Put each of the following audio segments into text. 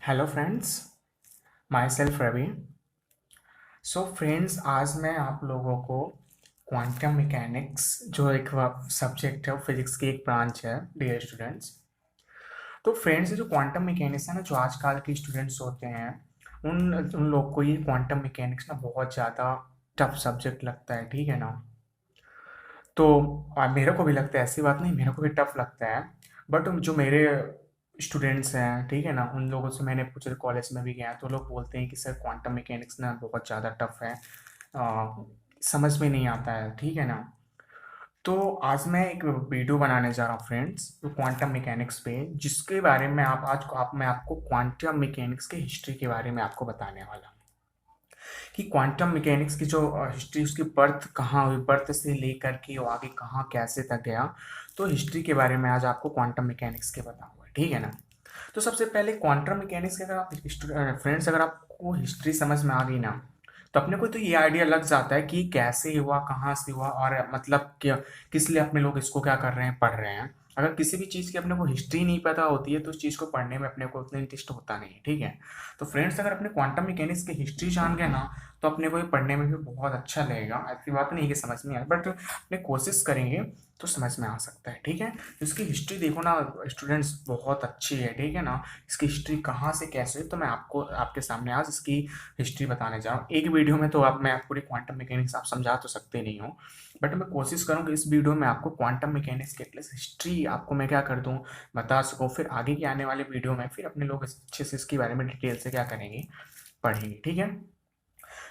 Hello friends, my self Ravi. So friends, आज मैं आप लोगों को क्वांटम मैकेनिक्स जो एक सब्जेक्ट है, वो फिजिक्स की एक ब्रांच है डियर स्टूडेंट्स। तो फ्रेंड्स, ये जो क्वांटम मैकेनिक्स है ना, जो आजकल के स्टूडेंट्स होते हैं उन उन लोग को ये क्वांटम मैकेनिक्स ना बहुत ज़्यादा टफ सब्जेक्ट लगता है, ठीक है ना। तो मेरे को भी लगता है, ऐसी बात नहीं, मेरे को भी टफ लगता है। बट जो मेरे स्टूडेंट्स हैं, ठीक है ना, उन लोगों से मैंने पूछा, कॉलेज में भी गया तो लोग बोलते हैं कि सर क्वांटम मैकेनिक्स ना बहुत ज़्यादा टफ है, समझ में नहीं आता है, ठीक है ना। तो आज मैं एक वीडियो बनाने जा रहा हूँ फ्रेंड्स, तो क्वांटम मैकेनिक्स पे, जिसके बारे में मैं आपको क्वांटम मैकेनिक्स के हिस्ट्री के बारे में आपको बताने वाला हूँ कि क्वांटम मैकेनिक्स की जो हिस्ट्री, उसकी बर्थ कहाँ हुई, बर्थ से लेकर के वो आगे कहाँ कैसे तक गया। तो हिस्ट्री के बारे में आज आपको क्वांटम मैकेनिक्स के बताऊंगा, ठीक है ना। तो सबसे पहले क्वांटम मैकेनिक्स के अगर आप फ्रेंड्स, अगर आपको हिस्ट्री समझ में आ गई ना, तो अपने को तो ये आइडिया लग जाता है कि कैसे हुआ, कहाँ से हुआ, और मतलब क्या, किस लिए अपने लोग इसको क्या कर रहे हैं, पढ़ रहे हैं। अगर किसी भी चीज़ की अपने को हिस्ट्री नहीं पता होती है तो उस चीज़ को पढ़ने में अपने को उतना इंटरेस्ट होता नहीं है, ठीक है। तो फ्रेंड्स, अगर अपने क्वांटम मैकेनिक्स की हिस्ट्री जान गए ना, तो अपने को ये पढ़ने में भी बहुत अच्छा लगेगा। ऐसी बात नहीं है कि समझ नहीं आए, बट अपने कोशिश करेंगे तो समझ में आ सकता है, ठीक है। तो इसकी हिस्ट्री देखो ना स्टूडेंट्स, बहुत अच्छी है, ठीक है ना। इसकी हिस्ट्री कहाँ से कैसे हुई, तो मैं आपको आपके सामने आज इसकी हिस्ट्री बताने जा रहा हूँ। एक वीडियो में तो आप मैं पूरी क्वांटम मैकेनिक्स आप समझा तो सकते नहीं हो, बट मैं कोशिश करूँगा इस वीडियो में आपको क्वांटम मैकेनिक्स के प्लस हिस्ट्री आपको मैं क्या कर दूँ, बता सकूँ। फिर आगे के आने वाले वीडियो में फिर अपने लोग अच्छे से इसके बारे में डिटेल से क्या करेंगे, पढ़ेंगे, ठीक है।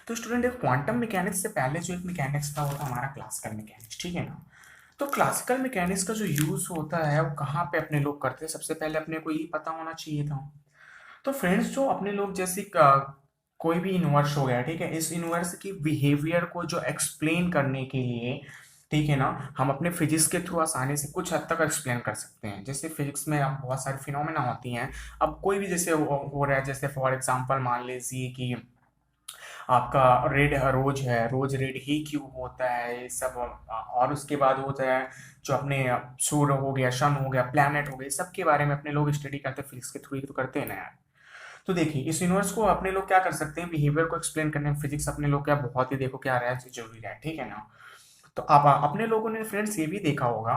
तो स्टूडेंट, एक क्वांटम मैकेनिक्स से पहले जो एक मैकेनिक्स था वो था हमारा क्लासिकल मैकेनिक्स, ठीक है ना। तो क्लासिकल मैकेनिक्स का जो यूज होता है वो कहाँ पे अपने लोग करते हैं, सबसे पहले अपने को ये पता होना चाहिए था। तो फ्रेंड्स, जो अपने लोग जैसे कोई भी यूनिवर्स हो गया, ठीक है, इस यूनिवर्स की बिहेवियर को जो एक्सप्लेन करने के लिए, ठीक है ना, हम अपने फिजिक्स के थ्रू आसानी से कुछ हद तक एक्सप्लेन कर सकते हैं। जैसे फिजिक्स में अब बहुत सारी फिनोमेना होती हैं। अब कोई भी जैसे हो रहा है, जैसे फॉर एग्जांपल मान लीजिए कि आपका रेड रोज है, रोज रेड ही क्यों होता है, ये सब। और उसके बाद होता है जो अपने सूर्य हो गया, सन हो गया, प्लैनेट हो गए, सबके बारे में अपने लोग स्टडी करते हैं, फिजिक्स के थ्रू ही तो करते हैं ना यार। तो देखिए, इस यूनिवर्स को अपने लोग क्या कर सकते हैं, बिहेवियर को एक्सप्लेन करने में फिजिक्स अपने लोग क्या बहुत ही देखो क्या रहा है, जरूरी है, ठीक है ना। तो अब अपने लोगों ने फ्रेंड्स ये भी देखा होगा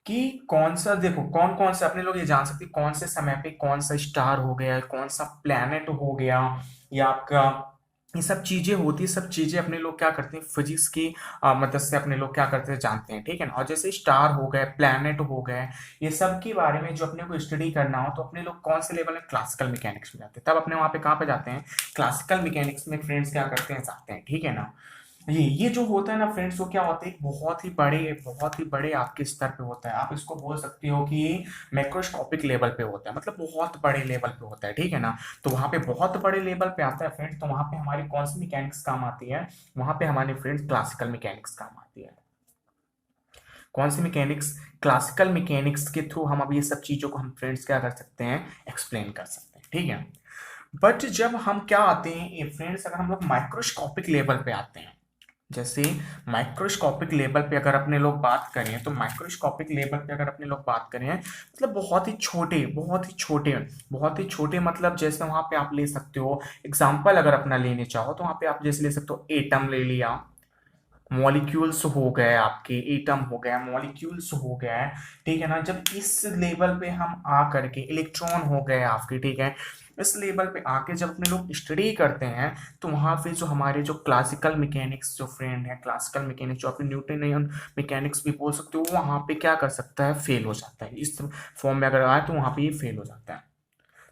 कि कौन सा, देखो कौन कौन से अपने लोग ये जान सकते हैं कौन से समय पे कौन सा स्टार हो गया, कौन सा प्लैनेट हो गया, या आपका ये सब चीजें होती है। सब चीजें अपने लोग क्या करते हैं, फिजिक्स की मदद से अपने लोग क्या करते हैं, जानते हैं, ठीक है ना। और जैसे स्टार हो गए, प्लैनेट हो गए, ये सब के बारे में जो अपने को स्टडी करना हो, तो अपने लोग कौन से लेवल में, क्लासिकल मैकेनिक्स में जाते हैं। तब अपने वहां पे कहाँ पे जाते हैं, क्लासिकल मैकेनिक्स में फ्रेंड्स क्या करते हैं, जाते हैं, ठीक है ना। ये जो होता है ना फ्रेंड्स, वो क्या होता है, बहुत ही बड़े आपके स्तर पे होता है। आप इसको बोल सकते हो कि ये मैक्रोस्कोपिक लेवल पे होता है, मतलब बहुत बड़े लेवल पे होता है, ठीक है ना। तो वहां पे बहुत बड़े लेवल पे आता है फ्रेंड्स, तो वहां पे हमारी कौन सी मैकेनिक्स काम आती है, वहां पे हमारी फ्रेंड्स क्लासिकल मैकेनिक्स काम आती है। कौन सी मैकेनिक्स, क्लासिकल मैकेनिक्स के थ्रू हम अब ये सब चीजों को हम फ्रेंड्स क्या कर सकते हैं, एक्सप्लेन कर सकते हैं, ठीक है। बट जब हम क्या आते हैं फ्रेंड्स, अगर हम लोग माइक्रोस्कोपिक लेवल पे आते हैं, जैसे माइक्रोस्कोपिक लेवल पे अगर अपने लोग बात करें, तो माइक्रोस्कोपिक लेवल पे अगर अपने लोग बात करें, मतलब बहुत ही छोटे, मतलब जैसे वहां पे आप ले सकते हो एग्जांपल, अगर अपना लेने चाहो तो वहां पे आप जैसे ले सकते हो, एटम ले लिया, मॉलिक्यूल्स हो गए, आपके एटम हो गया, मॉलिक्यूल्स हो गए, ठीक है ना। जब इस लेवल पे हम आ करके, इलेक्ट्रॉन हो गए आपके, ठीक है, इस लेवल पे आके जब अपने लोग स्टडी करते हैं, तो वहां पे जो हमारे जो क्लासिकल मैकेनिक्स जो फ्रेंड है, क्लासिकल मैकेनिक्स जो अपने न्यूटनियन मैकेनिक्स भी बोल सकते हो, वहां पे क्या कर सकता है, फेल हो जाता है। इस फॉर्म में अगर आए तो वहां पे ये फेल हो जाता है।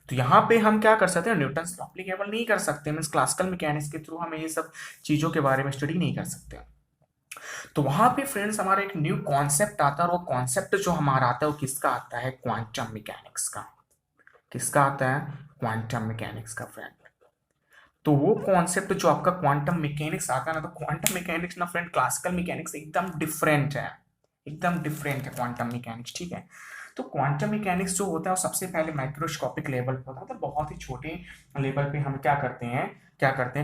तो यहाँ पे हम क्या कर सकते हैं, न्यूटन लॉ अप्लीकेबल नहीं कर सकते, मीन्स क्लासिकल मैकेनिक्स के थ्रू हमें ये सब चीजों के बारे में स्टडी नहीं कर सकते। तो वहां पे फ्रेंड्स हमारा एक न्यू कॉन्सेप्ट आता है, और वो कॉन्सेप्ट जो हमारा आता है वो किसका आता है, क्वांटम मैकेनिक्स का। किसका आता है, क्वांटम मैकेनिक्स का फ्रेंड। तो वो कॉन्सेप्ट जो आपका क्वांटम मैकेनिक्स आता है ना, तो क्वांटम मैकेनिक्स ना फ्रेंड क्लासिकल मैकेनिक्स एकदम डिफरेंट है, एकदम डिफरेंट है क्वांटम मैकेनिक्स, ठीक है। तो क्वांटम मैकेनिक्स जो होता है वो सबसे पहले माइक्रोस्कोपिक लेवल पे होता है, मतलब बहुत ही छोटे लेवल पे हम क्या करते हैं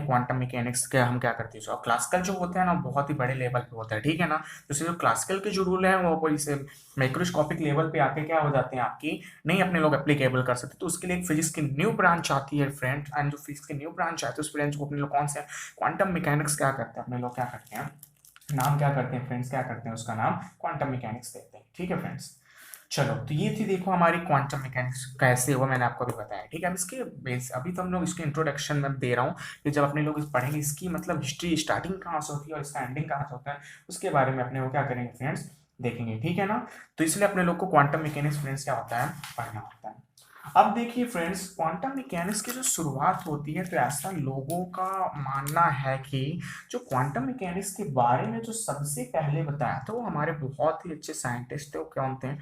क्वांटम मैकेनिक्स के हम क्या करते हैं। और क्लासिकल जो होता है ना बहुत ही बड़े लेवल पे होता है, ठीक है ना। तो जो क्लासिकल के जो रूल है वो कोई से माइक्रोस्कोपिक लेवल पे आके क्या हो जाते हैं आपकी नहीं अपने लोग एप्लीकेबल कर सकते। तो उसके लिए एक फिजिक्स की न्यू ब्रांच आती है फ्रेंड, एंड जो फिजिक्स की न्यू ब्रांच आती है उस ब्रांच को अपने लोग कौन से क्वांटम मैकेनिक्स क्या करते हैं, अपने लोग क्या करते हैं नाम क्या करते हैं फ्रेंड्स, क्या करते हैं उसका नाम क्वांटम मैकेनिक्स देते हैं, ठीक है फ्रेंड्स। चलो तो ये थी देखो हमारी क्वांटम मैकेनिक्स कैसे हुआ, मैंने आपको अभी बताया, ठीक है। अब इसके बेस अभी तो हम लोग इसके इंट्रोडक्शन में दे रहा हूँ कि जब अपने लोग इस पढ़ेंगे इसकी मतलब हिस्ट्री स्टार्टिंग कहाँ से होती है और इसका एंडिंग कहाँ से होता है, उसके बारे में अपने वो क्या करेंगे फ्रेंड्स देखेंगे, ठीक है ना। तो इसलिए अपने लोग को क्वांटम मैकेनिक्स फ्रेंड्स क्या होता है पढ़ना होता है। अब देखिए फ्रेंड्स क्वांटम मैकेनिक्स की जो शुरुआत होती है तो ऐसा लोगों का मानना है कि जो क्वांटम मैकेनिक्स के बारे में जो सबसे पहले बताया था वो हमारे बहुत ही अच्छे साइंटिस्ट थे, वो क्या होते हैं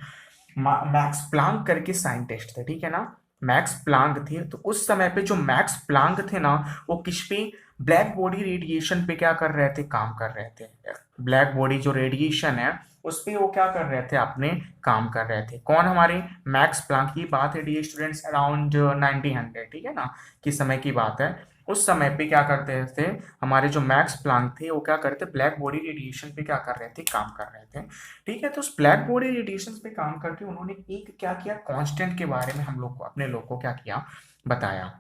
मैक्स प्लांक करके साइंटिस्ट थे, ठीक है ना। मैक्स प्लांक थे, तो उस समय पे जो मैक्स प्लांक थे ना वो किस पे ब्लैक बॉडी रेडिएशन पे क्या कर रहे थे काम कर रहे थे। ब्लैक बॉडी जो रेडिएशन है उस पे वो क्या कर रहे थे अपने काम कर रहे थे। कौन हमारे मैक्स प्लांक की बात है डी स्टूडेंट्स अराउंड 1900, ठीक है ना की समय की बात है। उस समय पे क्या करते थे हमारे जो मैक्स प्लांक थे वो क्या करते ब्लैक बॉडी रेडिएशन पे क्या कर रहे थे काम कर रहे थे, ठीक है। तो उस ब्लैक बॉडी रेडिएशन पे काम करके उन्होंने एक क्या किया कांस्टेंट के बारे में हम लोग को अपने लोग को क्या किया बताया।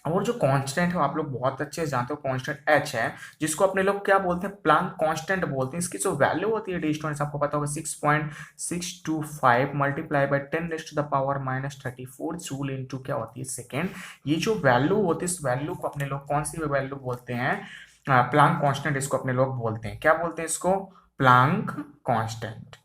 और जो कांस्टेंट है आप लोग बहुत अच्छे से जानते हो कांस्टेंट एच है, जिसको अपने लोग क्या बोलते हैं प्लांक कांस्टेंट बोलते हैं। इसकी जो वैल्यू होती है डी स्टूडेंट्स आपको पता होगा 6.625 मल्टीप्लाई बाय 10⁻⁻34 जूल इनटू क्या होती है सेकेंड। ये जो वैल्यू होती है इस वैल्यू को अपने लोग कौन सी वैल्यू बोलते हैं प्लांक कांस्टेंट, इसको अपने लोग बोलते हैं क्या बोलते हैं इसको प्लांक कांस्टेंट।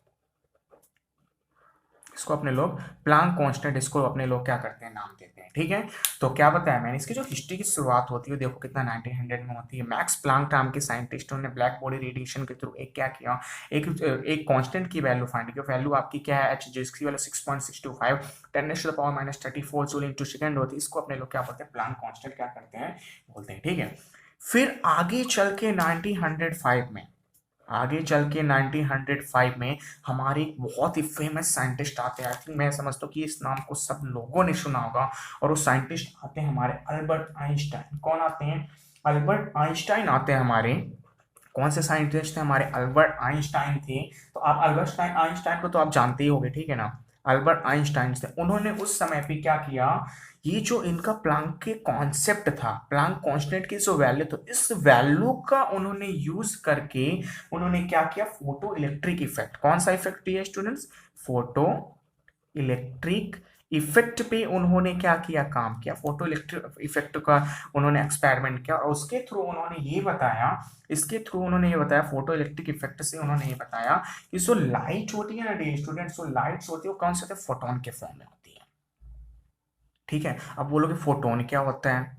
इसको अपने लोग प्लांक कांस्टेंट इसको अपने लोग क्या करते हैं नाम देते हैं, ठीक है। तो क्या बताया मैंने इसकी जो हिस्ट्री की शुरुआत होती है देखो कितना 1900 में होती है। मैक्स प्लांक नाम के साइंटिस्टों ने ब्लैक बॉडी रेडिएशन के थ्रू एक क्या किया एक कांस्टेंट की वैल्यू फाइंड की। वैल्यू आपकी क्या है एच, जिसकी वैल्यू 6.625 10⁻⁻34 जूल इनटू सेकंड होती है। इसको अपने लोग क्या बोलते हैं प्लांक कांस्टेंट क्या करते हैं बोलते हैं, ठीक है। फिर आगे चल के 1905 में हमारे एक बहुत ही फेमस साइंटिस्ट आते हैं। आई थिंक मैं समझता हूँ कि इस नाम को सब लोगों ने सुना होगा, और वो साइंटिस्ट आते हैं हमारे अल्बर्ट आइंस्टाइन। कौन आते हैं अल्बर्ट आइंस्टाइन आते हैं हमारे। कौन से साइंटिस्ट थे हमारे अल्बर्ट आइंस्टाइन थे। तो आप अल्बर्ट आइंस्टाइन को तो आप जानते ही होंगे, ठीक है ना। अल्बर्ट आइंस्टाइन थे, उन्होंने उस समय पे क्या किया ये जो इनका प्लांक के कॉन्सेप्ट था प्लांक कांस्टेंट की जो वैल्यू तो इस वैल्यू का उन्होंने यूज करके उन्होंने क्या किया फोटो इलेक्ट्रिक इफेक्ट। कौन सा इफेक्ट है स्टूडेंट्स फोटो इलेक्ट्रिक इफेक्ट पे उन्होंने क्या किया काम किया फोटो इलेक्ट्रिक इफेक्ट का उन्होंने एक्सपेरिमेंट किया। और उसके थ्रू उन्होंने ये बताया फोटो इलेक्ट्रिक इफेक्ट से उन्होंने ये बताया कि जो लाइट होती है ना डी स्टूडेंट्स जो लाइट्स होती है वो कौन से होते हैं फोटोन के फॉर्म में होती है, ठीक है। अब बोलोगे फोटोन क्या होता है,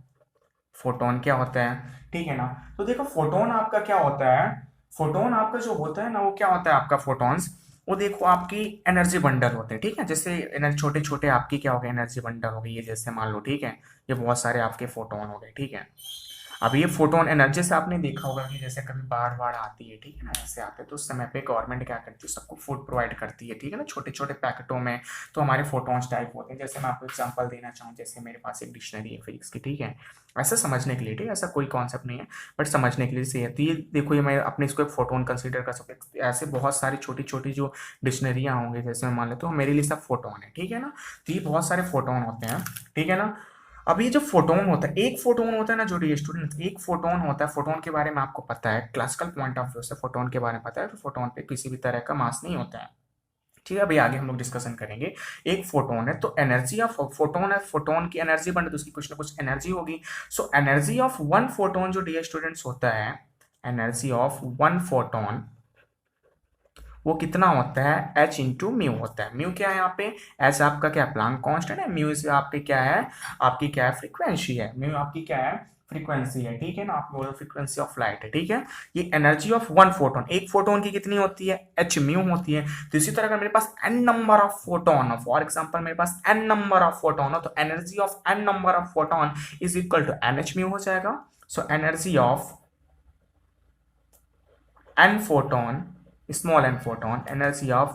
फोटोन क्या होता है, ठीक है ना। तो देखो फोटोन आपका क्या होता है, फोटोन आपका जो होता है ना वो क्या होता है आपका फोटोन्स वो देखो आपकी एनर्जी बंडल होते हैं, ठीक है। जैसे छोटे छोटे आपकी क्या हो गए एनर्जी बंडल हो गई ये जैसे मान लो, ठीक है। ये बहुत सारे आपके फोटोन हो गए, ठीक है। अब ये फोटोन एनर्जी से आपने देखा होगा कि जैसे कभी बाढ़ आती है, ठीक है ना, ऐसे आते हैं तो उस समय पे गवर्नमेंट क्या करती है सबको फूड प्रोवाइड करती है, ठीक है ना, छोटे छोटे पैकेटों में। तो हमारे फोटोन्स टाइप होते हैं। जैसे मैं आपको एग्जांपल देना चाहूँ, जैसे मेरे पास एक डिक्शनरी है फिजिक्स की, ठीक है। ऐसा समझने के लिए, ठीक है, ऐसा कोई कॉन्सेप्ट नहीं है बट समझने के लिए सही है। तो ये देखो ये मैं अपने इसको एक फोटोन कंसीडर कर सकते हैं। ऐसे बहुत सारी छोटी छोटी जो डिक्शनरियाँ होंगी जैसे मैं मान लेता हूँ मेरे लिए सब फोटोन है, ठीक है ना। तो ये बहुत सारे फोटोन होते हैं, ठीक है ना। अब ये जो फोटोन होता है एक फोटोन होता है ना जो स्टूडेंट एक फोटोन होता है, फोटोन के बारे में आपको पता है क्लासिकल पॉइंट ऑफ व्यू से फोटोन के बारे में पता है। तो फोटोन पे किसी भी तरह का मास नहीं होता है, ठीक है। अभी आगे हम लोग डिस्कशन करेंगे। एक फोटोन है तो एनर्जी ऑफ फोटोन है, फोटोन की एनर्जी बन तो उसकी कुछ ना कुछ एनर्जी होगी। सो एनर्जी ऑफ वन फोटोन जो डियर स्टूडेंट्स होता है एनर्जी ऑफ वन फोटोन वो कितना होता है एच इंटू म्यू होता है। म्यू क्या है यहाँ पे एच आपका क्या प्लांक कांस्टेंट है, म्यू से आपके क्या है आपकी क्या है फ्रीक्वेंसी है, म्यू आपकी क्या है फ्रीक्वेंसी है, ठीक है ना। आप बोलो फ्रीक्वेंसी ऑफ लाइट है, ठीक है। ये एनर्जी ऑफ वन फोटोन एक फोटोन की कितनी होती है एच म्यू होती है। तो इसी तरह अगर मेरे पास n नंबर ऑफ फोटोन हो फॉर एग्जांपल मेरे पास n नंबर ऑफ फोटोन हो तो energy of n number of photon is equal to NH mu हो जाएगा। So energy of n photon small n photon energy of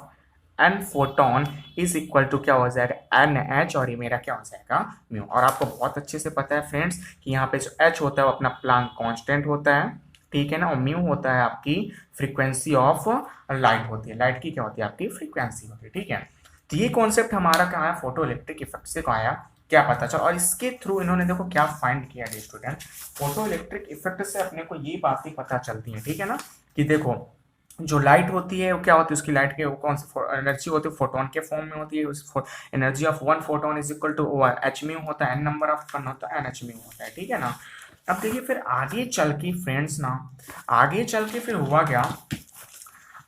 N photon is equal to क्या हो जाएगा N H, और ये मेरा क्या हो जाएगा म्यू। और आपको बहुत अच्छे से पता है फ्रेंड्स कि यहाँ पे जो एच होता है वो अपना प्लांक कांस्टेंट होता है, ठीक है ना, और म्यू होता है आपकी फ्रीक्वेंसी ऑफ लाइट होती है, लाइट की क्या होती है आपकी फ्रीक्वेंसी होती है, ठीक है। तो ये कॉन्सेप्ट हमारा क्या है फोटो इलेक्ट्रिक इफेक्ट से आया, क्या पता चला, और इसके थ्रू इन्होंने देखो क्या फाइंड किया है स्टूडेंट, फोटो इलेक्ट्रिक इफेक्ट से अपने को ये बातें पता चलती हैं, ठीक है ना, कि देखो जो लाइट होती है वो क्या होती है, उसकी लाइट के वो कौन सी एनर्जी होती है, फोटोन के फॉर्म में होती है, उस energy of one photon is equal to H mu होता है, एन नंबर ऑफ कण होता है एन एच म्यू होता है, ठीक है ना। अब देखिए फिर आगे चल के फ्रेंड्स ना, आगे चल के फिर हुआ क्या,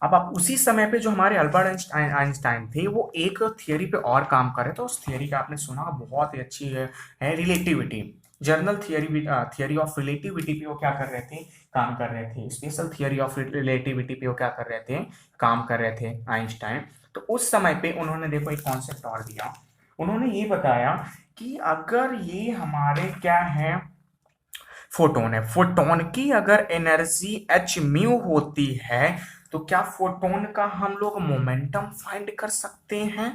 अब आप उसी समय पे जो हमारे अल्बर्ट आइंस्टाइन थे वो एक थियरी पे और काम कर रहे थे, उस थियरी का आपने सुना बहुत ही अच्छी है relativity, journal theory, theory of relativity पे वो क्या कर रहे थे, काम कर रहे थे, स्पेशल थियरी ऑफ रिलेटिविटी पे वो क्या कर रहे थे, काम कर रहे थे आइंस्टाइन। तो उस समय पे उन्होंने देखो एक कॉन्सेप्ट और दिया, उन्होंने ये बताया कि अगर ये हमारे क्या है फोटोन है, फोटोन की अगर एनर्जी एच म्यू होती है तो क्या फोटोन का हम लोग मोमेंटम फाइंड कर सकते हैं।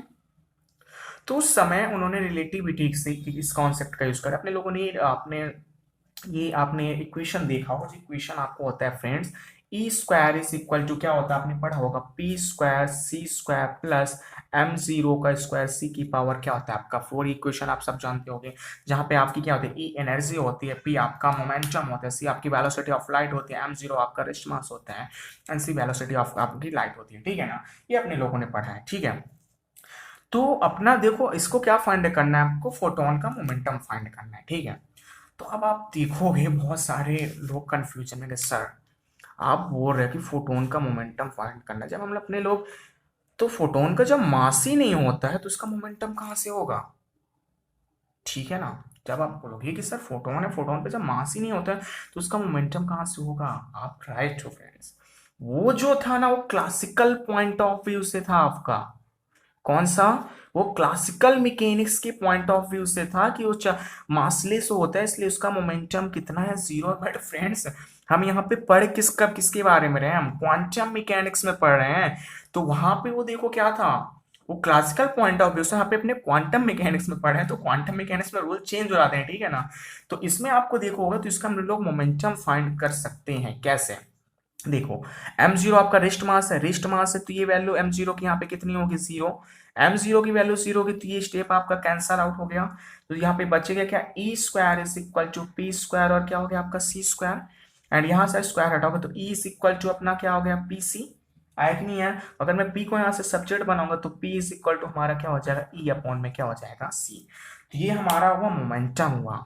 तो उस समय उन्होंने रिलेटिविटी से इस कॉन्सेप्ट का यूज करा, अपने लोगों ने आपने इक्वेशन देखा होगा, इक्वेशन आपको होता है friends E square is equal to क्या होता है, आपने पढ़ा होगा P square C square plus M zero का स्क्वायर सी की पावर क्या होता है आपका 4, इक्वेशन आप सब जानते होंगे, जहां पे आपकी क्या होती है ई एनर्जी होती है, पी आपका मोमेंटम होता है, सी आपकी वेलोसिटी ऑफ लाइट होती है, एम जीरो आपका रेस्ट मास होता है, एंड सी वेलोसिटी ऑफ आपकी लाइट होती है, ठीक है ना, ये अपने लोगों ने पढ़ा है, ठीक है। तो अपना देखो इसको क्या फाइंड करना है आपको, फोटोन का मोमेंटम फाइंड करना है, ठीक है। तो अब आप देखोगे बहुत सारे लोग कंफ्यूजन में, सर आप बोल रहे हैं कि फोटोन का मोमेंटम फाइंड करना है, जब हम अपने लोग तो फोटोन का जब मास ही नहीं होता है तो इसका मोमेंटम कहाँ से होगा, ठीक है ना। जब आप बोलोगे कि सर फोटोन है, फोटोन पे जब मास ही नहीं होता है तो उसका मोमेंटम कहाँ से होगा, आप राइट हो फ्रेंड्स। वो जो था ना वो क्लासिकल पॉइंट ऑफ व्यू से था आपका, कौन सा, वो क्लासिकल मैकेनिक्स के पॉइंट ऑफ व्यू से था कि वो मासलेस होता है इसलिए उसका मोमेंटम कितना है, जीरो। बट फ्रेंड्स हम यहाँ पे पढ़ किसके बारे में रहे हैं, हम क्वांटम मैकेनिक्स में पढ़ रहे हैं, तो वहां पे वो देखो क्या था, वो क्लासिकल पॉइंट ऑफ व्यू से यहाँ पे अपने क्वांटम मैकेनिक्स में पढ़े हैं, तो क्वांटम मैकेनिक्स में रूल चेंज हो जाते हैं, ठीक है ना। तो इसमें आपको देखो होगा तो इसका हम लोग मोमेंटम फाइंड कर सकते हैं कैसे, देखो एम जीरो आपका रिस्ट मास है, रिस्ट मास है तो ये वैल्यू एम जीरो की यहाँ पे कितनी होगी, जीरो, एम जीरो की वैल्यू जीरो होगी तो ये स्टेप आपका कैंसल आउट हो गया, तो यहाँ पे बचेगा क्या, e square is equal to p square और क्या हो गया आपका सी स्क्वायर, एंड यहाँ से स्क्वायर हटाओगे तो ई इज इक्वल टू अपना क्या हो गया पी सी, आया कि नहीं है। अगर मैं पी को यहाँ से सब्जेक्ट बनाऊंगा तो पी इज इक्वल टू हमारा क्या हो जाएगा ई अपॉन में क्या हो जाएगा सी, तो ये हमारा हुआ मोमेंटम हुआ,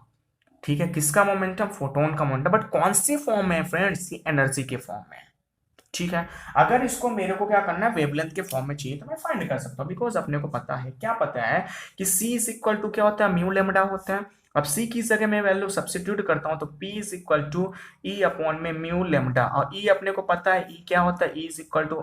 ठीक है, किसका मोमेंटम, फोटोन का मोमेंटम, बट कौन सी फॉर्म में फ्रेंड्स, ये एनर्जी के फॉर्म में, ठीक है। अगर इसको मेरे को क्या करना है वेवलेंथ के फॉर्म में चाहिए तो मैं फाइंड कर सकता हूँ, बिकॉज अपने को पता है, क्या पता है कि C इज इक्वल टू क्या होता है म्यू लेमडा होता है। अब C की जगह मैं वैल्यू सब्स्टिट्यूट करता हूँ तो P is equal to E upon में म्यू लेमडा, और E अपने को पता है E क्या होता है, E is equal to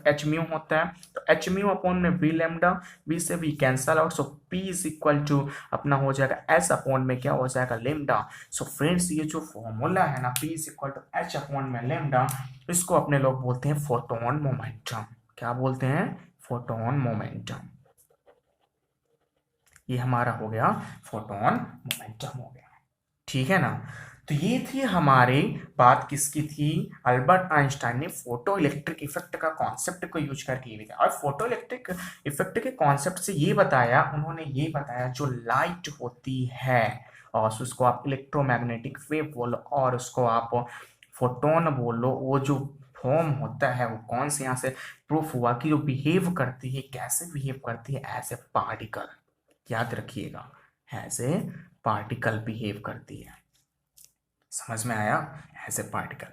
H mu होता है, तो एच म्यू अपॉन में वी लेमडा, वी से V cancel out, so P is equal to अपना हो जाएगा एस अपॉन में क्या हो जाएगा लेमडा। सो फ्रेंड्स ये जो फॉर्मूला है ना P is equal to H upon में लेमडा, इसको अपने लोग बोलते हैं फोटोन मोमेंटम, क्या बोलते हैं, फोटोन मोमेंटम, ये हमारा हो गया फोटोन मोमेंटम हो गया, ठीक है ना। तो ये थी हमारी बात किसकी थी, अल्बर्ट आइंस्टाइन ने फोटो इलेक्ट्रिक इफेक्ट का कॉन्सेप्ट को यूज करके ये बताया, और फोटो इलेक्ट्रिक इफेक्ट के कॉन्सेप्ट से ये बताया, उन्होंने ये बताया जो लाइट होती है और उसको आप इलेक्ट्रोमैग्नेटिक वेव बोलो और उसको आप फोटोन बोलो, वो जो फॉर्म होता है वो कौन से, यहाँ से प्रूफ हुआ कि जो बिहेव करती है, कैसे बिहेव करती है, एज ए पार्टिकल, याद रखिएगा, एज ए पार्टिकल बिहेव करती है, समझ में आया, एज ए पार्टिकल,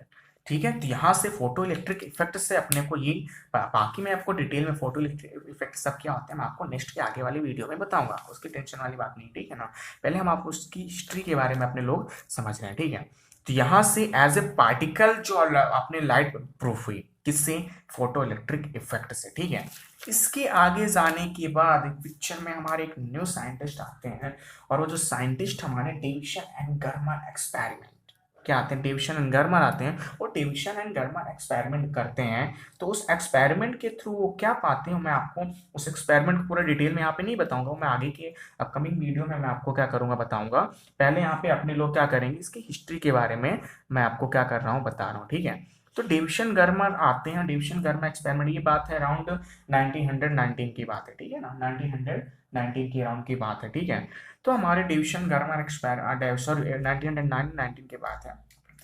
ठीक है। तो यहाँ से फोटो इलेक्ट्रिक इफेक्ट से अपने को ये बाकी मैं आपको डिटेल में फोटो इलेक्ट्रिक इफेक्ट सब क्या होते हैं मैं आपको नेक्स्ट के आगे वाली वीडियो में बताऊंगा, उसकी टेंशन वाली बात नहीं, ठीक है ना। पहले हम आपको उसकी हिस्ट्री के बारे में अपने लोग समझ रहे हैं, ठीक है। तो यहाँ से एज ए पार्टिकल जो अपने लाइट प्रूफ हुई किससे, फोटो इलेक्ट्रिक इफेक्ट से, ठीक है। इसके आगे जाने के बाद पिक्चर में हमारे एक न्यू साइंटिस्ट आते हैं, और वो जो साइंटिस्ट हमारे डेविसन एंड गर्मर एक्सपेरिमेंट, क्या आते हैं, डेविसन एंड गर्मर आते हैं। और डेविसन एंड गर्मर एक्सपेरिमेंट करते हैं, तो उस एक्सपेरिमेंट के थ्रू वो क्या पाते हैं, मैं आपको उस एक्सपेरिमेंट को पूरा डिटेल में यहाँ पे नहीं बताऊंगा, मैं आगे के अपकमिंग वीडियो में मैं आपको क्या करूंगा बताऊंगा। पहले यहाँ पे अपने लोग क्या करेंगे, इसकी हिस्ट्री के बारे में मैं आपको क्या कर रहा हूँ बता रहा हूँ, ठीक है। तो डेविसन गर्मर आते हैं, डेविसन गर्मर एक्सपेरिमेंट, ये बात है अराउंड 1919 की बात है, ठीक है ना, 1919 के अराउंड की बात है, ठीक है। तो हमारे डेविसन गर्मर एक्सपेरिमेंट, सॉरी 1919 की बात है,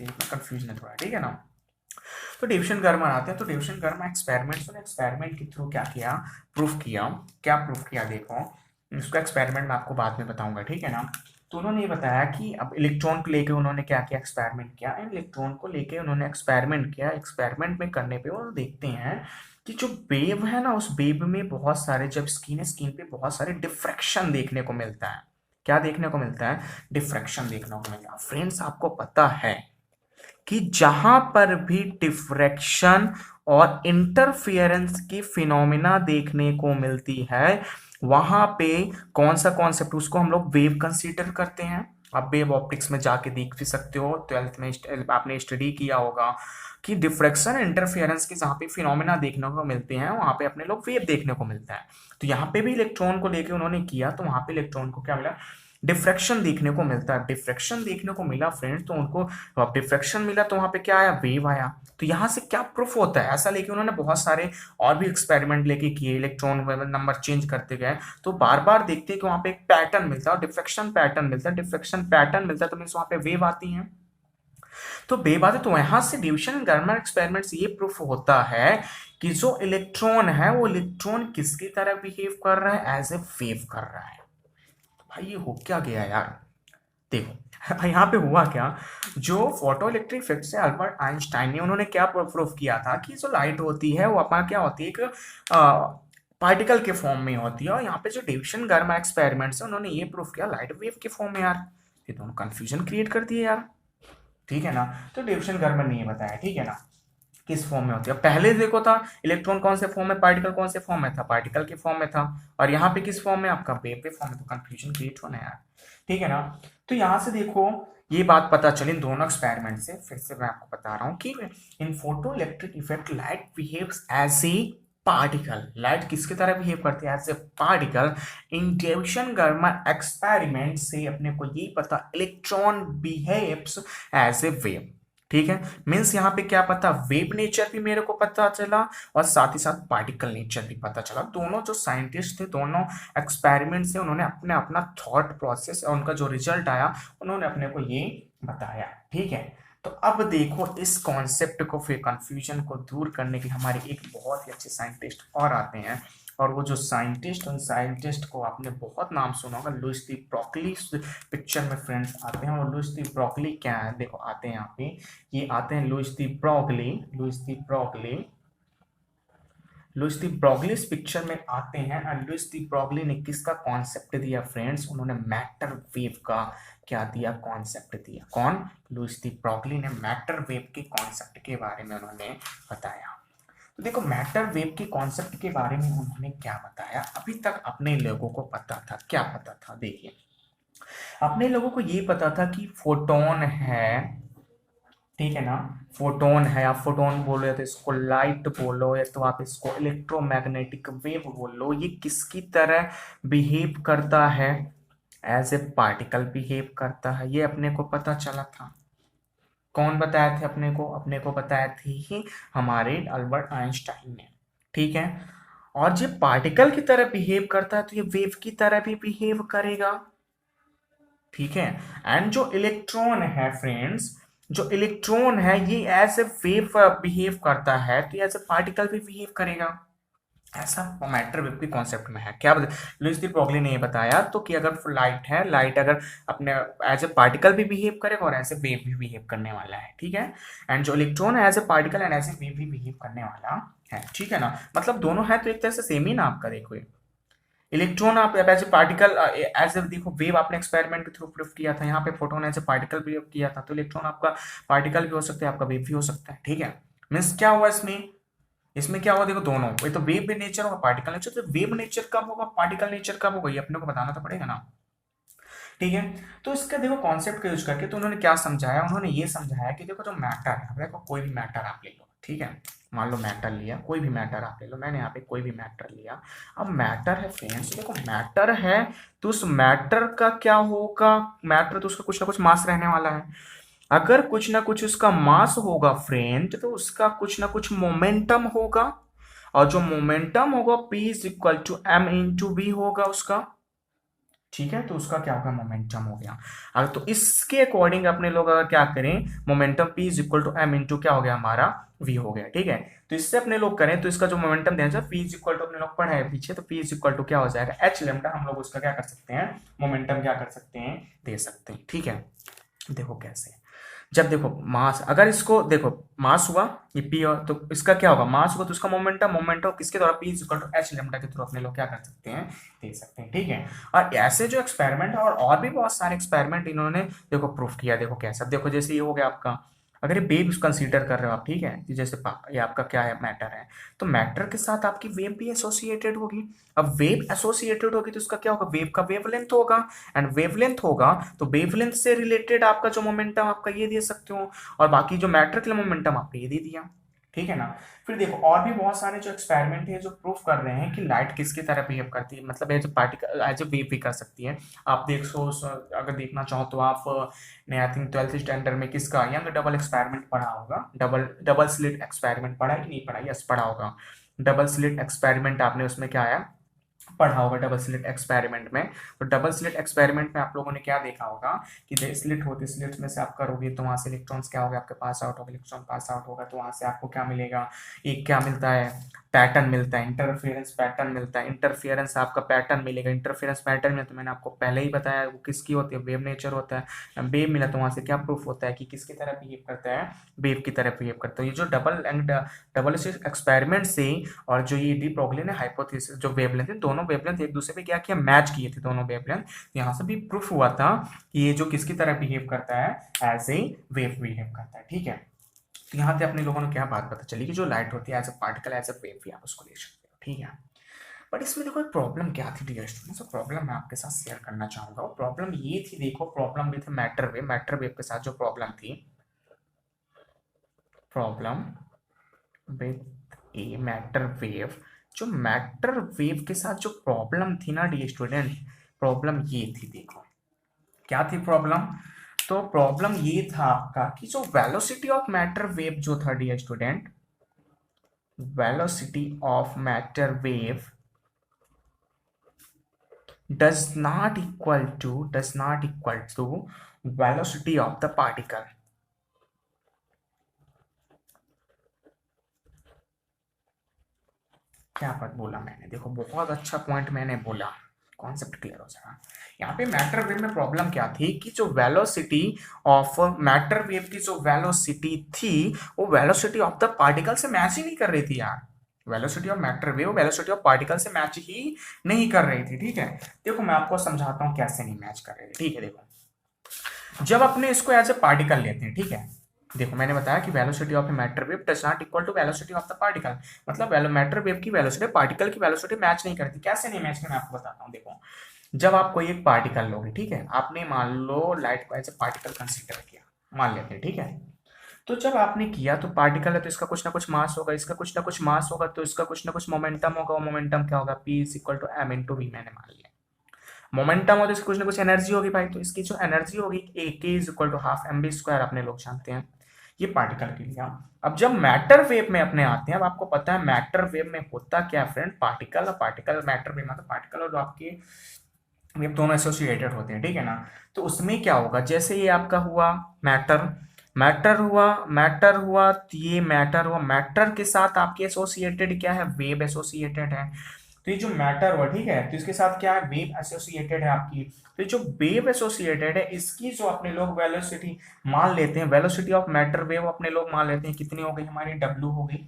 कंफ्यूजन है थोड़ा, ठीक है ना। तो डेविसन गर्मर आते हैं, तो डेविसन गर्मर एक्सपेरिमेंट के थ्रू क्या किया, प्रूफ किया, क्या प्रूफ किया देखो, इसका एक्सपेरिमेंट मैं आपको बाद में बताऊंगा, ठीक है ना। तो उन्होंने ये बताया कि अब इलेक्ट्रॉन को लेके उन्होंने क्या किया, एक्सपेरिमेंट किया, इलेक्ट्रॉन को लेके उन्होंने एक्सपेरिमेंट किया, एक्सपेरिमेंट में करने पे वो देखते हैं कि जो वेव है ना, उस वेव में बहुत सारे, जब स्किन पे बहुत सारे डिफ्रैक्शन देखने को मिलता है। क्या देखने को मिलता है, डिफ्रैक्शन देखने को मिलता है। फ्रेंड्स आपको पता है कि जहां पर भी डिफ्रैक्शन और इंटरफियरेंस की फिनोमिना देखने को मिलती है, वहां पे कौन सा कॉन्सेप्ट, उसको हम लोग वेव कंसीडर करते हैं। आप वेव ऑप्टिक्स में जाके देख भी सकते हो, 12th में आपने स्टडी किया होगा कि डिफ्रैक्शन इंटरफियरेंस के जहां पे फिनोमिना देखने को मिलते हैं, वहां पे अपने लोग वेव देखने को मिलता है। तो यहाँ पे भी इलेक्ट्रॉन को लेके उन्होंने किया, तो वहां पे इलेक्ट्रॉन को क्या मिला, डिफ्रैक्शन देखने को मिलता है। डिफ्रैक्शन देखने को मिला फ्रेंड्स, तो उनको अब डिफ्रैक्शन मिला, तो वहां पे क्या आया, वेव आया। तो यहां से क्या प्रूफ होता है, ऐसा लेके उन्होंने बहुत सारे और भी एक्सपेरिमेंट लेके किए, इलेक्ट्रॉन नंबर चेंज करते गए, तो बार बार देखते हैं कि वहां पे एक पैटर्न मिलता है, डिफ्रैक्शन पैटर्न मिलता है, डिफ्रैक्शन पैटर्न मिलता है, तो मीन्स वहां पे वेव आती है। तो वेव आती है, तो यहां से डिविजन एंड गर्मर एक्सपेरिमेंट से ये प्रूफ होता है कि जो इलेक्ट्रॉन है, वो इलेक्ट्रॉन किसकी तरह बिहेव कर रहा है, एज ए वेव कर रहा है। भाई ये हो क्या गया यार, देखो यहाँ पे हुआ क्या, जो फोटो इलेक्ट्रिक इफेक्ट से अल्बर्ट आइंस्टाइन ने, उन्होंने क्या प्रूफ किया था कि जो लाइट होती है वो अपना क्या होती है, एक पार्टिकल के फॉर्म में होती है। और यहाँ पे जो डिविजन गर्मा एक्सपेरिमेंट है, उन्होंने ये प्रूफ किया लाइट वेव के फॉर्म में। यार ये दोनों कंफ्यूजन क्रिएट कर दिए यार, ठीक है ना। तो डिविजन गर्मा ने ये बताया, ठीक है ना, किस फॉर्म में होती है। पहले देखो था इलेक्ट्रॉन कौन से फॉर्म में, पार्टिकल कौन से फॉर्म में था, पार्टिकल के फॉर्म में था। और यहाँ पे किस फॉर्म में, आपका वेव के फॉर्म में। तो कंफ्यूजन क्रिएट होना है यार, ठीक है ना। तो यहाँ से देखो ये बात पता चली इन दोनों एक्सपेरिमेंट से, फिर से मैं आपको बता रहा हूँ कि in photoelectric effect light behaves as a particle. Light किसकी तरह बिहेव करती है, as a particle. In Davisson Germer experiment से अपने को ये पता, electron behaves as a wave, ठीक है। मीन्स यहाँ पे क्या पता, वेव नेचर भी मेरे को पता चला, और साथ ही साथ पार्टिकल नेचर भी पता चला। दोनों जो साइंटिस्ट थे, दोनों एक्सपेरिमेंट से उन्होंने अपने अपना थॉट प्रोसेस और उनका जो रिजल्ट आया, उन्होंने अपने को ये बताया, ठीक है। तो अब देखो इस कॉन्सेप्ट को, फिर कंफ्यूजन को दूर करने के लिए हमारे एक बहुत ही अच्छे साइंटिस्ट और आते हैं। और वो जो साइंटिस्ट, उन साइंटिस्ट को आपने बहुत नाम सुना होगा, लुईस दी ब्रोगली पिक्चर में फ्रेंड्स आते हैं। और लुईस दी ब्रोगली क्या है, देखो आते हैं यहाँ पे, ये आते हैं लुईस दी ब्रोगली, लुईस दी ब्रोगली इस पिक्चर में आते हैं। और लुईस दी ब्रोगली ने किसका कॉन्सेप्ट दिया फ्रेंड्स, उन्होंने मैटर वेव का क्या दिया, कॉन्सेप्ट दिया। कौन, लुईस दी ब्रोगली ने मैटर वेव के कॉन्सेप्ट के बारे में उन्होंने बताया। तो देखो मैटर वेव के कॉन्सेप्ट के बारे में उन्होंने क्या बताया, अभी तक अपने लोगों को पता था, क्या पता था, देखिए अपने लोगों को ये पता था कि फोटोन है, ठीक है ना, फोटोन है, आप फोटोन बोलो या तो इसको लाइट बोलो, या तो आप इसको इलेक्ट्रोमैग्नेटिक वेव बोलो, ये किसकी तरह बिहेव करता है, एज ए पार्टिकल बिहेव करता है। ये अपने को पता चला था। कौन बताया थे अपने को बताया थी ही हमारे अल्बर्ट आइंस्टाइन ने, ठीक है। और जब पार्टिकल की तरह बिहेव करता है, तो ये वेव की तरह भी बिहेव करेगा, ठीक है। एंड जो इलेक्ट्रॉन है फ्रेंड्स, जो इलेक्ट्रॉन है ये एज ए वेव बिहेव करता है, तो एज ए पार्टिकल भी बिहेव करेगा। ऐसा मैटर वेव के कॉन्सेप्ट में है। क्या लुईस दी ब्रोगली ने ये बताया तो कि अगर लाइट है, लाइट अगर अपने एज ए पार्टिकल भी बिहेव करेगा और एज ए वेव भी बिहेव करने वाला है, ठीक है। एंड जो इलेक्ट्रॉन है as a particle and as a wave भी बिहेव करने वाला है, ठीक है ना। मतलब दोनों है तो एक तरह से सेम ही ना, आपका देखो इलेक्ट्रॉन आप as a particle, as a देखो वेव आपने एक्सपेरिमेंट के थ्रू प्रूफ किया था, यहाँ पे photon as a particle behave किया था। तो इलेक्ट्रॉन आपका पार्टिकल भी हो सकता है, आपका वेव भी हो सकता है, ठीक है। मीन्स क्या हुआ इसमें क्या होगा, देखो दोनों, ये तो वेव नेचर होगा, पार्टिकल नेचर। तो वेव नेचर कब होगा, पार्टिकल नेचर कब होगा, ये अपने को बताना तो पड़ेगा ना। ठीक है। तो इसका देखो कॉन्सेप्ट का यूज करके तो उन्होंने क्या समझाया, उन्होंने ये समझाया कि देखो जो मैटर है, देखो कोई भी मैटर आप ले लो, ठीक है, मान लो मैटर लिया, कोई भी मैटर आप ले लो, मैंने यहाँ पे कोई भी मैटर लिया। अब मैटर है फ्रेंड्स, देखो मैटर है तो उस मैटर का क्या होगा, मैटर तो उसका कुछ ना कुछ मास रहने वाला है। अगर कुछ ना कुछ उसका मास होगा फ्रेंड, तो उसका कुछ ना कुछ मोमेंटम होगा, और जो मोमेंटम होगा P is equal to M into V होगा उसका, ठीक है। तो उसका क्या होगा, मोमेंटम हो गया। अगर तो इसके अकॉर्डिंग अपने लोग अगर क्या करें, momentum P is equal to M into क्या हो गया हमारा, V हो गया, ठीक है। तो इससे अपने लोग करें तो इसका जो मोमेंटम देना चाहिए P इज इक्वल टू, अपने लोग पढ़ा है पीछे, तो P इज इक्वल टू क्या हो जाएगा, H लेमडा, हम लोग उसका क्या कर सकते हैं, मोमेंटम क्या कर सकते हैं, दे सकते हैं, ठीक है। देखो कैसे, जब देखो मास, अगर इसको देखो मास हुआ ये पी, और तो इसका क्या होगा, मास होगा तो उसका मोमेंटम, मोमेंटम किसके द्वारा, P is equal to H lambda के थ्रू अपने लोग क्या कर सकते हैं, दे सकते हैं, ठीक है। और ऐसे जो एक्सपेरिमेंट है और भी बहुत सारे एक्सपेरिमेंट इन्होंने देखो प्रूफ किया, देखो कैसा, देखो जैसे ये हो गया आपका, अगर ये वेव कंसीडर कर रहे हो आप, ठीक है, कि जैसे ये आपका क्या है, मैटर है, तो मैटर के साथ आपकी वेव भी एसोसिएटेड होगी। अब वेव एसोसिएटेड होगी तो उसका क्या होगा, वेव का वेवलेंथ होगा, एंड वेवलेंथ होगा तो वेवलेंथ से रिलेटेड आपका जो मोमेंटम आपका ये दे सकते हो, और बाकी जो मैटर के लिए मोमेंटम आपने ये दे दिया, ठीक है ना। फिर देखो और भी बहुत सारे जो एक्सपेरिमेंट है जो प्रूफ कर रहे हैं कि लाइट किसकी तरह बिहेव करती है, मतलब as a particle, as a wave भी कर सकती है। आप देख सो, अगर देखना चाहो तो आप ने आई थिंक 12th स्टैंडर्ड में किसका यंग डबल एक्सपेरिमेंट पढ़ा होगा, डबल डबल स्लिट एक्सपेरिमेंट पढ़ा है कि नहीं पढ़ा, यस पढ़ा होगा। डबल स्लिट एक्सपेरिमेंट आपने उसमें क्या आया, पढ़ा होगा डबल स्लिट एक्सपेरिमेंट में। तो डबल स्लिट एक्सपेरिमेंट में आप लोगों ने क्या देखा होगा कि जब स्लिट होती है, स्लिट में से आप करोगे तो वहां से इलेक्ट्रॉन्स क्या होगा, आपके पास आउट होगा, इलेक्ट्रॉन पास आउट होगा, तो वहां से आपको क्या मिलेगा, एक क्या मिलता है, पैटर्न मिलता है, इंटरफेरेंस पैटर्न मिलता है, इंटरफेरेंस आपका पैटर्न मिलेगा, इंटरफेरेंस पैटर्न में तो मैंने आपको पहले ही बताया वो किसकी होती है, वेव नेचर होता है। वेव मिला तो वहां से क्या प्रूफ होता है कि किसकी तरह बिहेव करता है, वेव की तरह बिहेव करता है। ये जो डबल एंड डबल एक्सपेरिमेंट से, और जो ये डी ब्रोगली ने हाइपोथेसिस जो वेवलेंथ है, दोनों वेवलेंथ एक दूसरे पे क्या किया, मैच किए थे दोनों वेवलेंथ, यहाँ से भी प्रूफ हुआ था कि ये जो किसकी तरह बिहेव करता है, एज ए वेव बिहेव करता है, ठीक है। तो यहाँ पे अपने लोगों ने क्या बात पता चली कि जो लाइट होती है as a particle, as a wave भी आप उसको ले सकते हो, ठीक है। बट इसमें देखो एक प्रॉब्लम क्या थी डियर स्टूडेंट्स, प्रॉब्लम मैं आपके साथ शेयर करना चाहूंगा। प्रॉब्लम ये थी, देखो प्रॉब्लम विथ मैटर वेव के साथ जो प्रॉब्लम थी, problem with a matter wave, जो मैटर वेव के साथ जो प्रॉब्लम थी ना डी स्टूडेंट, प्रॉब्लम ये थी, देखो क्या थी प्रॉब्लम। तो प्रॉब्लम ये था आपका कि जो वेलोसिटी ऑफ मैटर वेव जो था dear student, velocity of matter wave does not equal to velocity of the particle। क्या बात बोला मैंने, देखो बहुत अच्छा पॉइंट मैंने बोला, कॉन्सेप्ट क्लियर हो जाएगा। यहाँ पे मैटर वेव में प्रॉब्लम क्या थी कि जो वेलोसिटी ऑफ मैटर वेव की जो वेलोसिटी थी, वो वेलोसिटी ऑफ द पार्टिकल से मैच ही नहीं कर रही थी यार। Velocity of matter wave velocity of particle से मैच ही नहीं कर रही थी, ठीक है। देखो मैं आपको समझाता हूँ कैसे नहीं मैच कर रही थी, ठीक है। देखो जब अपने इसको एज ए पार्टिकल लेते हैं, ठीक है, देखो मैंने बताया कि velocity of matter wave does not equal to velocity of the particle, मतलब मैटर वेव की वेलोसिटी पार्टिकल की वेलोसिटी मैच नहीं करती। कैसे नहीं मैच करती मैं आपको बताता हूँ। देखो जब आप कोई एक पार्टिकल लोगे, ठीक है, आपने मान लो लाइट को एज ए पार्टिकल कंसीडर किया, मान लेते हैं, ठीक है। तो जब आपने किया तो पार्टिकल है तो इसका कुछ ना कुछ मास होगा, इसका कुछ ना कुछ मास होगा, तो इसका कुछ ना कुछ मोमेंटम होगा। वो मोमेंटम क्या होगा, P is equal to M into V, मैंने मान लिया। मोमेंटम हो तो इसकी कुछ ना कुछ एनर्जी होगी भाई, तो इसकी जो एनर्जी होगी A K is equal to half M B square, अपने लोग जानते हैं, ये पार्टिकल के लिए। अब जब मैटर वेव में अपने आते हैं, अब आपको पता है मैटर वेव में होता क्या फ्रेंड, पार्टिकल और पार्टिकल, मैटर वेव मतलब पार्टिकल और आपके वेव दोनों एसोसिएटेड होते हैं, ठीक है ना। तो उसमें क्या होगा, जैसे ये आपका हुआ मैटर, मैटर हुआ तो ये मैटर हुआ, मैटर के साथ आपके एसोसिएटेड क्या है, वेव एसोसिएटेड है। तो ये जो मैटर हुआ, ठीक है, तो इसके साथ क्या है, वेव एसोसिएटेड है आपकी। तो जो वेव एसोसिएटेड है इसकी जो अपने लोग वेलोसिटी मान लेते हैं, वेलोसिटी ऑफ मैटर वेव अपने लोग मान लेते हैं कितनी हो गई हमारी, W हो गई,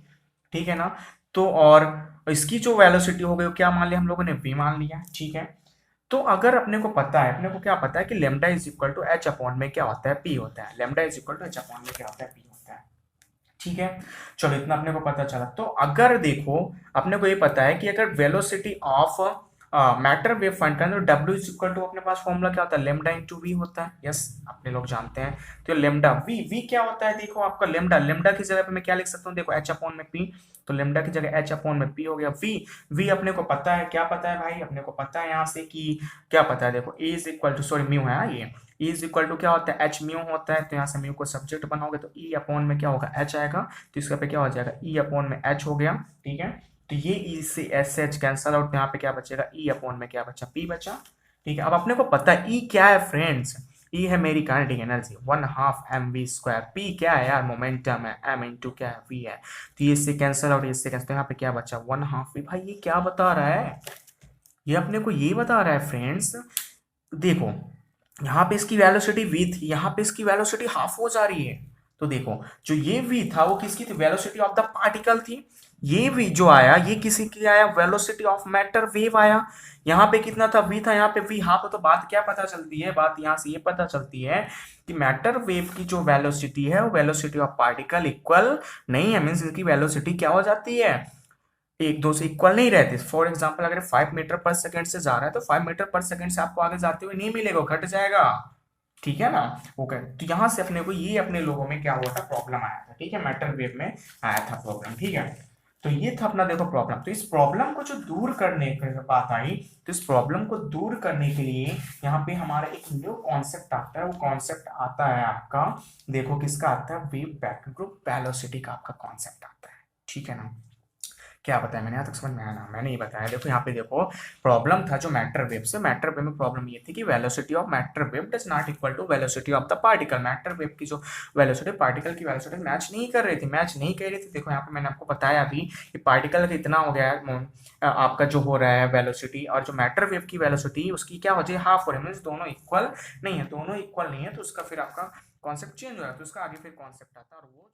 ठीक है ना। तो और इसकी जो वेलोसिटी हो गई वो क्या मान लिया हम लोगों ने, V मान लिया, ठीक है। तो अगर अपने को पता है, अपने को क्या पता है कि lambda is equal to H upon में क्या होता है, पी होता है, lambda is equal to H upon में क्या होता है, पी होता है, ठीक है। चलो इतना अपने को पता चला। तो अगर देखो अपने को ये पता है कि अगर velocity of matter wave find करना, तो डब्ल्यू इज इक्वल टू अपने पास फॉर्मूला क्या होता है, लेमडा इंटू वी होता है। यस, अपने लोग जानते हैं। तो लेमडा वी क्या होता है, देखो आपका लेमडा की जगह पे मैं क्या लिख सकता हूँ, देखो एच अपॉन में पी, तो लेमडा की जगह एच अपॉन में पी हो गया। वी अपने को पता है, क्या पता है भाई, अपने को पता है यहाँ से कि क्या पता है, देखो a is equal to, sorry mu है ये, ई इज इक्वल टू क्या होता है, एच म्यू होता है। तो यहाँ से म्यू को सब्जेक्ट बनाओगे तो ई अपॉन में क्या होगा, एच आएगा, तो इसका पे क्या हो जाएगा, ई अपॉन में एच हो गया। ठीक है, तो ये ई से एस एच कैंसल आउट, यहाँ पे क्या बचेगा, ई अपॉन में क्या बचा, पी बचा। ठीक है, अब अपने को पता है ई क्या है फ्रेंड्स, ई है मेरी काइनेटिक एनर्जी 1/2 mv²। पी क्या है यार, मोमेंटम है, एम इंटू क्या है, वी है। तो ये इससे कैंसल आउट, इससे कैंसल, तो यहाँ पे क्या बचा, 1/2 भाई ये क्या बता रहा है, ये अपने को ये बता रहा है फ्रेंड्स, देखो यहाँ पे इसकी वेलोसिटी v थी, यहाँ पे इसकी वेलोसिटी हाफ हो जा रही है। तो देखो जो ये v था वो किसकी थी, वेलोसिटी ऑफ द पार्टिकल थी। ये v जो आया ये किसी की आया, वेलोसिटी ऑफ मैटर वेव आया। यहाँ पे कितना था, v था, यहाँ पे v हाफ। तो बात क्या पता चलती है, बात यहाँ से ये पता चलती है कि मैटर वेव की जो वेलोसिटी है वो वेलोसिटी ऑफ पार्टिकल इक्वल नहीं है, मीन्स इसकी वेलोसिटी क्या हो जाती है, एक दो से इक्वल नहीं रहती। फॉर एग्जाम्पल अगर 5 मीटर पर सेकंड से जा रहा है तो 5 मीटर पर सेकंड से आपको आगे जाते हुए नहीं मिलेगा, घट जाएगा। ठीक है ना, ओके। तो यहां से अपने को ये अपने लोगों में क्या हुआ था, प्रॉब्लम आया था। ठीक है, मैटर वेव में आया था प्रॉब्लम। ठीक है, तो ये था अपना देखो प्रॉब्लम। तो इस प्रॉब्लम को जो दूर करने की बात आई, तो इस प्रॉब्लम को दूर करने के लिए यहाँ पे हमारा एक न्यू कॉन्सेप्ट आता है। वो कॉन्सेप्ट आता है आपका, देखो किसका आता है, वेव वेक्टर ग्रुप वेलोसिटी का आपका कॉन्सेप्ट आता है। ठीक है ना, क्या बताया मैंने, यहाँ तक समझ में आया ना, मैंने ये बताया। देखो यहाँ पे देखो प्रॉब्लम था जो मैटर वेव से, मैटर वेव में प्रॉब्लम ये थी कि velocity of matter wave does not equal to velocity of the particle. Matter wave की जो वेलोसिटी पार्टिकल की वेलोसिटी मैच नहीं कर रही थी, मैच नहीं कर रही थी। देखो यहाँ पे मैंने आपको बताया अभी कि पार्टिकल का इतना हो गया है आपका जो हो रहा है वेलोसिटी, और जो मैटर वेव की वेलोसिटी उसकी क्या हो जाए, हाफ हो रही है, मीन्स दोनों इक्वल नहीं है, दोनों इक्वल नहीं है। तो उसका फिर आपका कॉन्सेप्ट चेंज हो रहा है, तो उसका आगे फिर कॉन्सेप्ट आता है, और वो